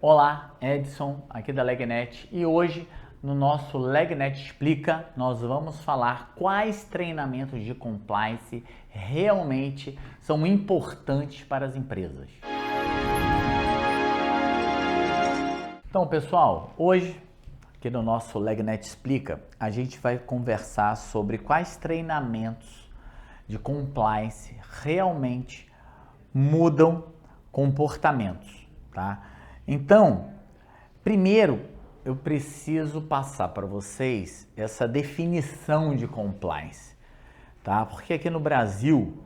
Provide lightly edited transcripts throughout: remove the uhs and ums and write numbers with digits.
Olá, Edson, aqui da Legnet, e hoje no nosso Legnet Explica nós vamos falar quais treinamentos de compliance realmente são importantes para as empresas. Então, pessoal, hoje aqui no nosso Legnet Explica a gente vai conversar sobre quais treinamentos de compliance realmente mudam comportamentos, tá? Então, primeiro eu preciso passar para vocês essa definição de compliance, tá? Porque aqui no Brasil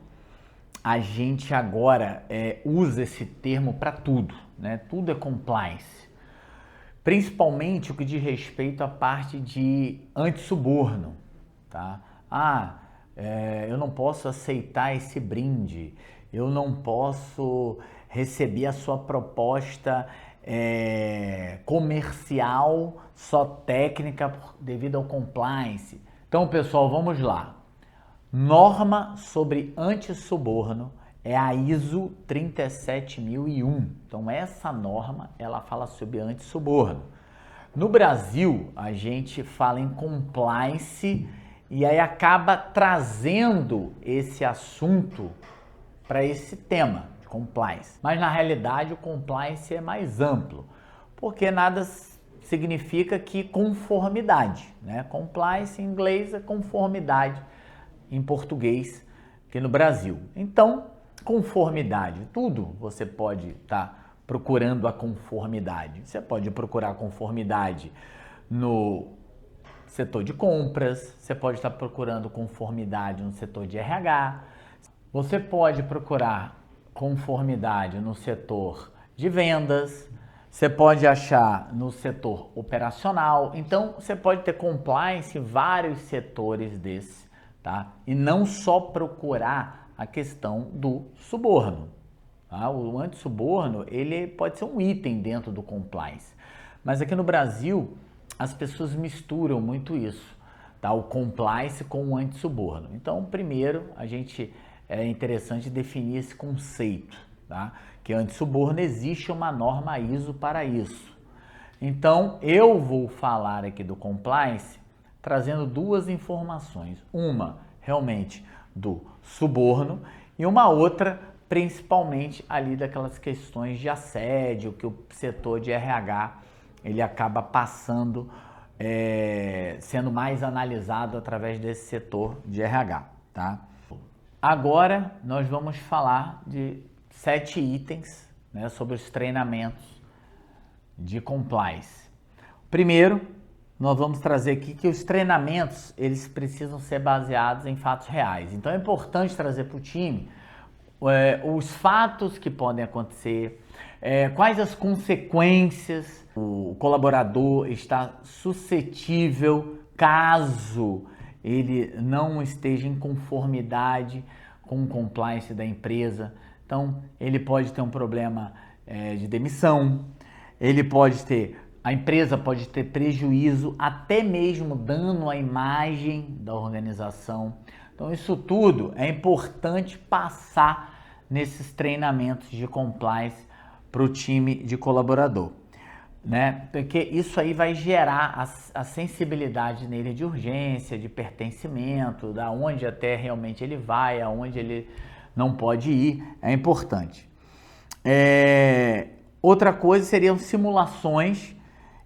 a gente agora usa esse termo para tudo, né? Tudo é compliance, principalmente o que diz respeito à parte de antissuborno, tá? Eu não posso aceitar esse brinde, eu não posso receber a sua proposta comercial só técnica devido ao compliance. Então, pessoal, vamos lá. Norma sobre antissuborno é a ISO 37001. Então, essa norma, ela fala sobre antissuborno. No Brasil, a gente fala em compliance e aí acaba trazendo esse assunto para esse tema. Compliance. Mas na realidade o compliance é mais amplo, porque nada significa que conformidade, né? Compliance em inglês é conformidade em português aqui no Brasil. Então, conformidade, tudo você pode estar procurando a conformidade. Você pode procurar conformidade no setor de compras, você pode estar procurando conformidade no setor de RH, você pode procurar conformidade no setor de vendas, você pode achar no setor operacional. Então, você pode ter compliance em vários setores desse, tá? E não só procurar a questão do suborno, tá? O antissuborno, ele pode ser um item dentro do compliance. Mas aqui no Brasil, as pessoas misturam muito isso, tá? O compliance com o antissuborno. Então, primeiro, é interessante definir esse conceito, tá? Que antissuborno existe uma norma ISO para isso. Então, eu vou falar aqui do compliance trazendo duas informações. Uma, realmente, do suborno e uma outra, principalmente, ali daquelas questões de assédio que o setor de RH ele acaba passando, sendo mais analisado através desse setor de RH, tá? Agora nós vamos falar de 7 itens, né, sobre os treinamentos de compliance. Primeiro, nós vamos trazer aqui que os treinamentos eles precisam ser baseados em fatos reais. Então é importante trazer para o time os fatos que podem acontecer, quais as consequências o colaborador está suscetível caso ele não esteja em conformidade com o compliance da empresa. Então, ele pode ter um problema de demissão, a empresa pode ter prejuízo, até mesmo dano à imagem da organização. Então, isso tudo é importante passar nesses treinamentos de compliance para o time de colaborador, né? Porque isso aí vai gerar a sensibilidade nele de urgência, de pertencimento, da onde até realmente ele vai, aonde ele não pode ir, é importante. Outra coisa seriam simulações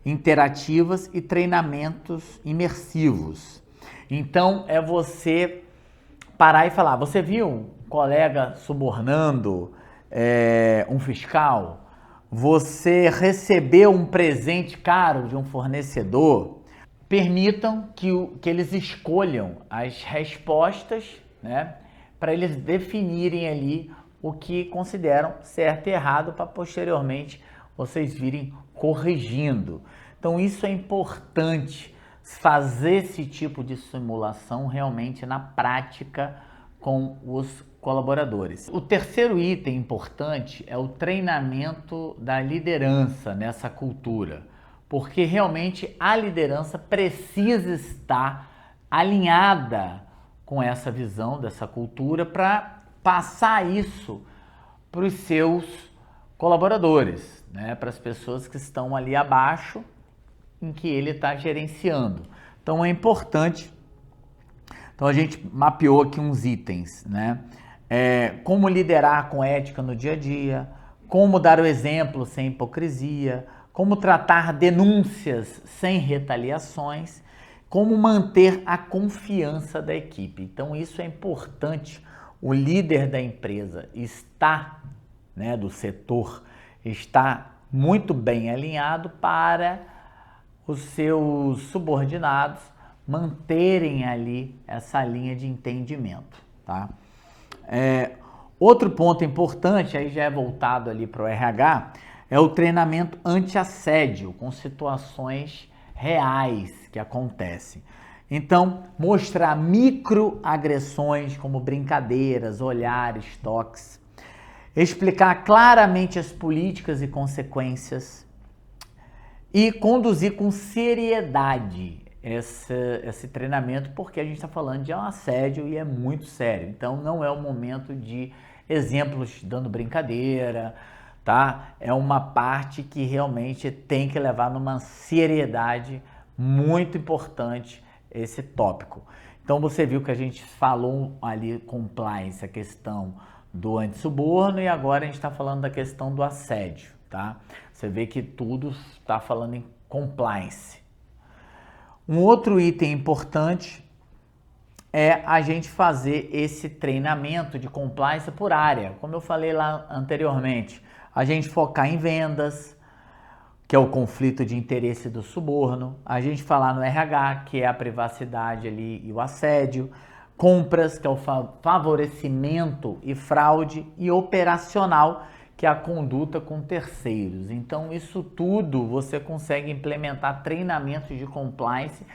interativas e treinamentos imersivos. Então é você parar e falar, você viu um colega subornando um fiscal? Você recebeu um presente caro de um fornecedor? Permitam que eles escolham as respostas, né, para eles definirem ali o que consideram certo e errado para posteriormente vocês virem corrigindo. Então isso é importante, fazer esse tipo de simulação realmente na prática com os colaboradores. O terceiro item importante é o treinamento da liderança nessa cultura, porque realmente a liderança precisa estar alinhada com essa visão dessa cultura para passar isso para os seus colaboradores, né, para as pessoas que estão ali abaixo em que ele está gerenciando. Então é importante. Então a gente mapeou aqui uns itens, né? Como liderar com ética no dia a dia, como dar o exemplo sem hipocrisia, como tratar denúncias sem retaliações, como manter a confiança da equipe. Então isso é importante. O líder da empresa está, né, do setor, está muito bem alinhado para os seus subordinados manterem ali essa linha de entendimento, tá? Outro ponto importante, aí já é voltado ali para o RH, é o treinamento anti-assédio, com situações reais que acontecem. Então, mostrar microagressões como brincadeiras, olhares, toques, explicar claramente as políticas e consequências e conduzir com seriedade esse treinamento, porque a gente está falando de um assédio e é muito sério. Então não é o momento de exemplos dando brincadeira, tá? É uma parte que realmente tem que levar numa seriedade muito importante esse tópico. Então você viu que a gente falou ali compliance, a questão do antissuborno, e agora a gente está falando da questão do assédio, tá? Você vê que tudo está falando em compliance. Um outro item importante é a gente fazer esse treinamento de compliance por área. Como eu falei lá anteriormente, a gente focar em vendas, que é o conflito de interesse do suborno, a gente falar no RH, que é a privacidade ali e o assédio, compras, que é o favorecimento e fraude, e operacional, que é a conduta com terceiros. Então, isso tudo você consegue implementar treinamentos de compliance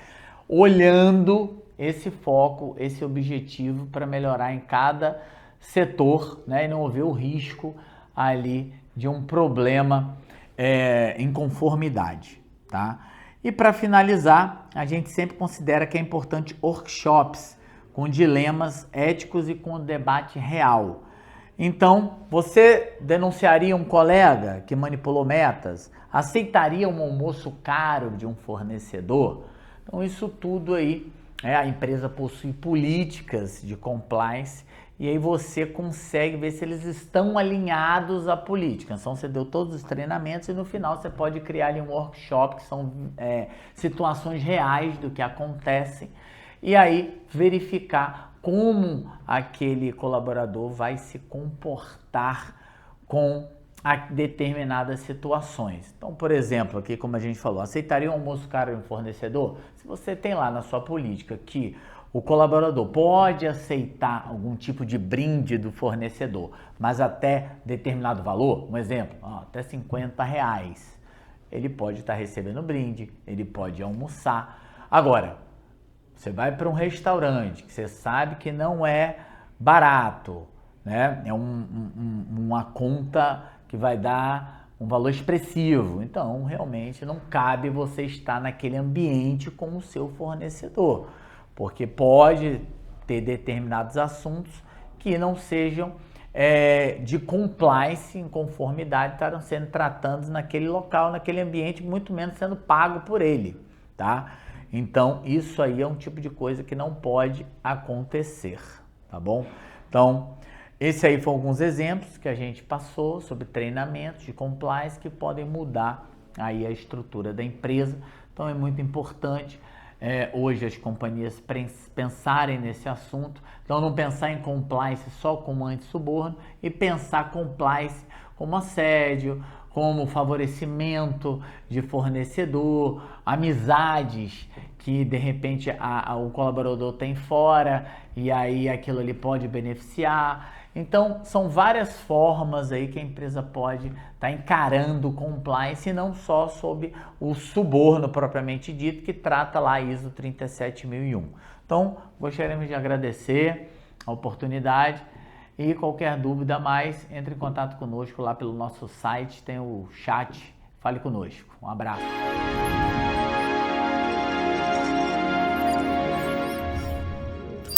olhando esse foco, esse objetivo para melhorar em cada setor, né, e não haver o risco ali de um problema em conformidade, tá? E para finalizar, a gente sempre considera que é importante workshops com dilemas éticos e com debate real. Então, você denunciaria um colega que manipulou metas? Aceitaria um almoço caro de um fornecedor? Então, isso tudo aí, a empresa possui políticas de compliance e aí você consegue ver se eles estão alinhados à política. Então, você deu todos os treinamentos e no final você pode criar ali um workshop, que são situações reais do que acontecem, e aí verificar como aquele colaborador vai se comportar com determinadas situações. Então, por exemplo, aqui como a gente falou, aceitaria um almoço caro de um fornecedor? Se você tem lá na sua política que o colaborador pode aceitar algum tipo de brinde do fornecedor, mas até determinado valor, um exemplo, até R$50, ele pode estar recebendo brinde, ele pode almoçar. Agora, você vai para um restaurante que você sabe que não é barato, né? É uma conta que vai dar um valor expressivo. Então, realmente não cabe você estar naquele ambiente com o seu fornecedor, porque pode ter determinados assuntos que não sejam de compliance, em conformidade, estarão sendo tratados naquele local, naquele ambiente, muito menos sendo pago por ele, tá? Então, isso aí é um tipo de coisa que não pode acontecer, tá bom? Então, esse aí foram alguns exemplos que a gente passou sobre treinamentos de compliance que podem mudar aí a estrutura da empresa. Então, é muito importante hoje as companhias pensarem nesse assunto. Então, não pensar em compliance só como antissuborno e pensar compliance como assédio, como favorecimento de fornecedor, amizades que de repente o colaborador tem fora e aí aquilo ali pode beneficiar. Então, são várias formas aí que a empresa pode estar encarando o compliance e não só sob o suborno propriamente dito, que trata lá a ISO 37001. Então, gostaríamos de agradecer a oportunidade e qualquer dúvida a mais, entre em contato conosco lá pelo nosso site, tem o chat, fale conosco. Um abraço.